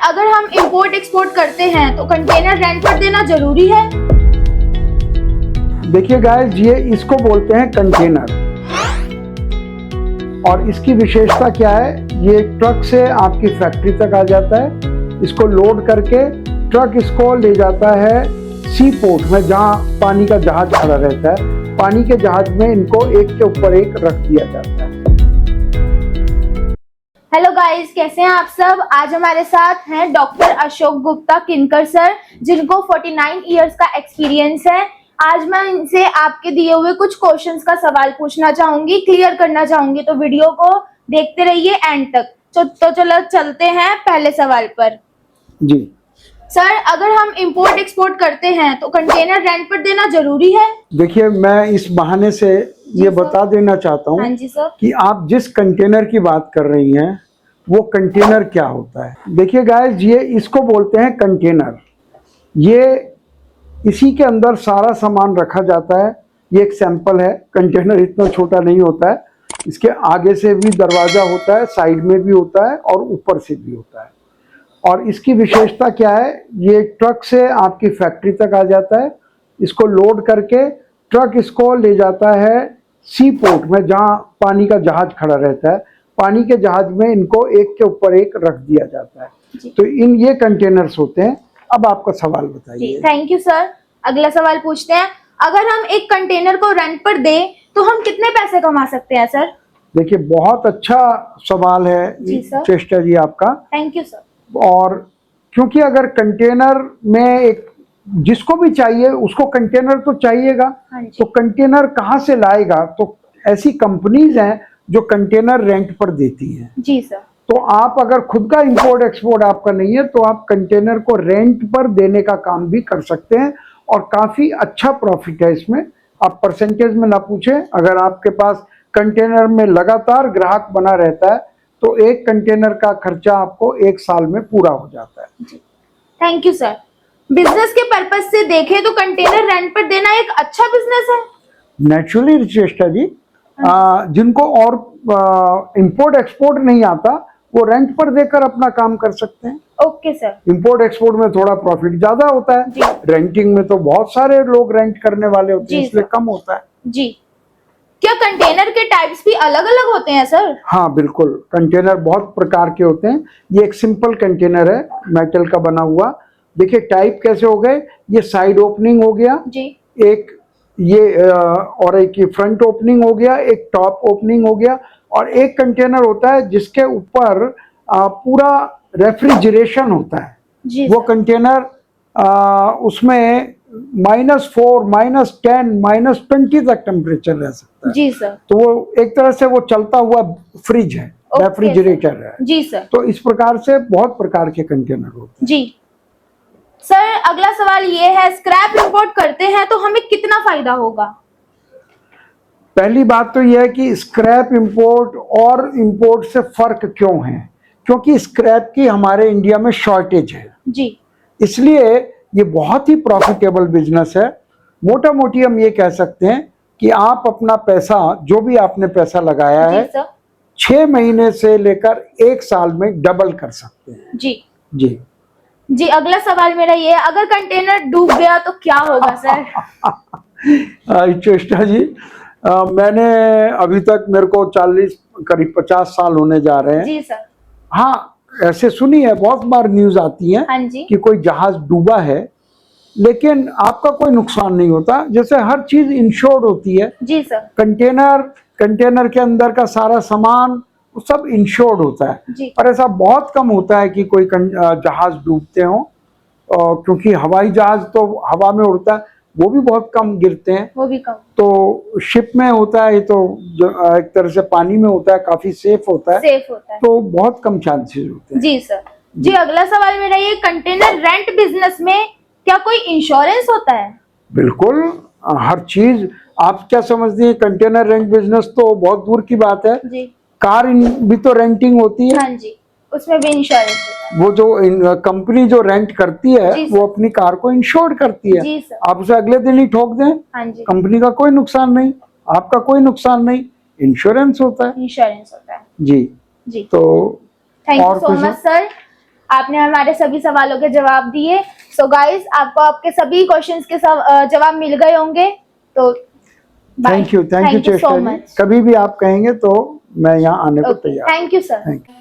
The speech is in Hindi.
अगर हम इंपोर्ट एक्सपोर्ट करते हैं तो कंटेनर रेंट पर देना जरूरी है? देखिए गाइस, ये इसको बोलते हैं कंटेनर। और इसकी विशेषता क्या है, ये ट्रक से आपकी फैक्ट्री तक आ जाता है। इसको लोड करके ट्रक इसको ले जाता है सी पोर्ट में, जहां पानी का जहाज खड़ा रहता है। पानी के जहाज में इनको एक के ऊपर एक रख दिया जाता है। हेलो गाइस, कैसे हैं आप सब। आज हमारे साथ हैं डॉक्टर अशोक गुप्ता किनकर सर, जिनको 49 इयर्स का एक्सपीरियंस है। आज मैं इनसे आपके दिए हुए कुछ क्वेश्चंस का सवाल पूछना चाहूंगी, क्लियर करना चाहूंगी, तो वीडियो को देखते रहिए एंड तक। तो चलो चलते हैं पहले सवाल पर। जी सर, अगर हम इंपोर्ट एक्सपोर्ट करते हैं तो कंटेनर रेंट पर देना जरूरी है? देखिए, मैं इस बहाने से ये बता देना चाहता हूँ हाँ जी सर, कि आप जिस कंटेनर की बात कर रही हैं वो कंटेनर क्या होता है। देखिए गाइस, ये इसको बोलते हैं कंटेनर। ये इसी के अंदर सारा सामान रखा जाता है। ये एक सैंपल है। कंटेनर इतना छोटा नहीं होता है। इसके आगे से भी दरवाजा होता है, साइड में भी होता है और ऊपर से भी होता है। और इसकी विशेषता क्या है, ये ट्रक से आपकी फैक्ट्री तक आ जाता है। इसको लोड करके ट्रक इसको ले जाता है सी पोर्ट में, जहां पानी का जहाज खड़ा रहता है। पानी के जहाज में इनको एक के ऊपर एक रख दिया जाता है। तो ये कंटेनर्स होते हैं। अब आपका सवाल बताइए। Thank you sir. अगला सवाल पूछते हैं, अगर हम एक कंटेनर को रेंट पर दें तो हम कितने पैसे कमा सकते हैं सर? देखिए, बहुत अच्छा सवाल है चेष्टा जी आपका। Thank you sir. और क्योंकि अगर कंटेनर में एक जिसको भी चाहिए उसको कंटेनर तो चाहिएगा, तो कंटेनर कहाँ से लाएगा? तो ऐसी कंपनीज हैं जो कंटेनर रेंट पर देती हैं। जी सर। तो आप अगर खुद का इंपोर्ट एक्सपोर्ट आपका नहीं है तो आप कंटेनर को रेंट पर देने का काम भी कर सकते हैं और काफी अच्छा प्रॉफिट है इसमें। आप परसेंटेज में ना पूछें, अगर आपके पास कंटेनर में लगातार ग्राहक बना रहता है तो एक कंटेनर का खर्चा आपको एक साल में पूरा हो जाता है। Thank you sir. बिजनेस के पर्पज से देखें तो कंटेनर रेंट पर देना एक अच्छा बिजनेस है? नेचुरली चेष्टा जी, जिनको और इंपोर्ट एक्सपोर्ट नहीं आता वो रेंट पर देकर अपना काम कर सकते हैं। Okay sir. इंपोर्ट एक्सपोर्ट में थोड़ा प्रॉफिट ज्यादा होता है, रेंटिंग में तो बहुत सारे लोग रेंट करने वाले होते हैं, इसलिए कम होता है। जी। क्या कंटेनर के टाइप्स भी अलग अलग होते हैं सर? हाँ बिल्कुल, कंटेनर बहुत प्रकार के होते हैं। ये एक सिंपल कंटेनर है, मेटल का बना हुआ। देखिए टाइप कैसे हो गए, ये साइड ओपनिंग हो गया जी, एक ये और एक ये फ्रंट ओपनिंग हो गया, एक टॉप ओपनिंग हो गया, और एक कंटेनर होता है जिसके ऊपर पूरा रेफ्रिजरेशन होता है जी। वो कंटेनर उसमें -4, -10, -20 तक टेम्परेचर रह सकता है जी सर। तो वो एक तरह से वो चलता हुआ फ्रिज है, रेफ्रिजरेटर है जी सर। तो इस प्रकार से बहुत प्रकार के कंटेनर होते हैं जी सर। अगला सवाल ये है, स्क्रैप इंपोर्ट करते हैं तो हमें कितना फायदा होगा? पहली बात तो यह है कि स्क्रैप इंपोर्ट और इंपोर्ट से फर्क क्यों है, क्योंकि स्क्रैप की हमारे इंडिया में शॉर्टेज है जी, इसलिए ये बहुत ही प्रॉफिटेबल बिजनेस है। मोटा मोटी हम ये कह सकते हैं कि आप अपना पैसा, जो भी आपने पैसा लगाया है, 6 महीने से लेकर 1 साल में डबल कर सकते हैं जी जी जी। अगला सवाल मेरा ये है, अगर कंटेनर डूब गया तो क्या होगा सर? चेष्टा जी, मैंने अभी तक, मेरे को 40 करीब 50 साल होने जा रहे हैं जी सर। हाँ, ऐसे सुनी है, बहुत बार न्यूज आती है कि कोई जहाज डूबा है, लेकिन आपका कोई नुकसान नहीं होता। जैसे हर चीज इंश्योर्ड होती है जी सर। कंटेनर के अंदर का सारा सामान सब इंश्योर्ड होता है, पर ऐसा बहुत कम होता है कि कोई जहाज डूबते हो, क्योंकि हवाई जहाज तो हवा में उड़ता है, वो भी बहुत कम गिरते हैं, वो भी कम। तो शिप में होता है, ये तो एक तरह से पानी में होता है, काफी सेफ होता है, तो बहुत कम चांसेस होते हैं जी सर जी। अगला सवाल मेरा ये, कंटेनर रेंट बिजनेस में क्या कोई इंश्योरेंस होता है? बिल्कुल, हर चीज। आप क्या समझती है, कंटेनर रेंट बिजनेस तो बहुत दूर की बात है जी। कार भी तो रेंटिंग होती है। हाँ जी, उसमें भी इंश्योरेंस होता है। वो जो कंपनी जो रेंट करती है वो अपनी कार को इंश्योर करती है जी सर। आप उसे अगले दिन ही ठोक दें, हाँ जी, कंपनी का कोई नुकसान नहीं, आपका कोई नुकसान नहीं, इंश्योरेंस होता है। इंश्योरेंस होता है जी जी। तो thank you so much sir. आपने हमारे सभी सवालों के जवाब दिए। सो गाइस, आपको आपके सभी क्वेश्चंस के जवाब मिल गए होंगे। तो थैंक यू सो चेष्टा जी। मच। कभी भी आप कहेंगे तो मैं यहाँ आने को तैयार। Thank you sir. Thank you.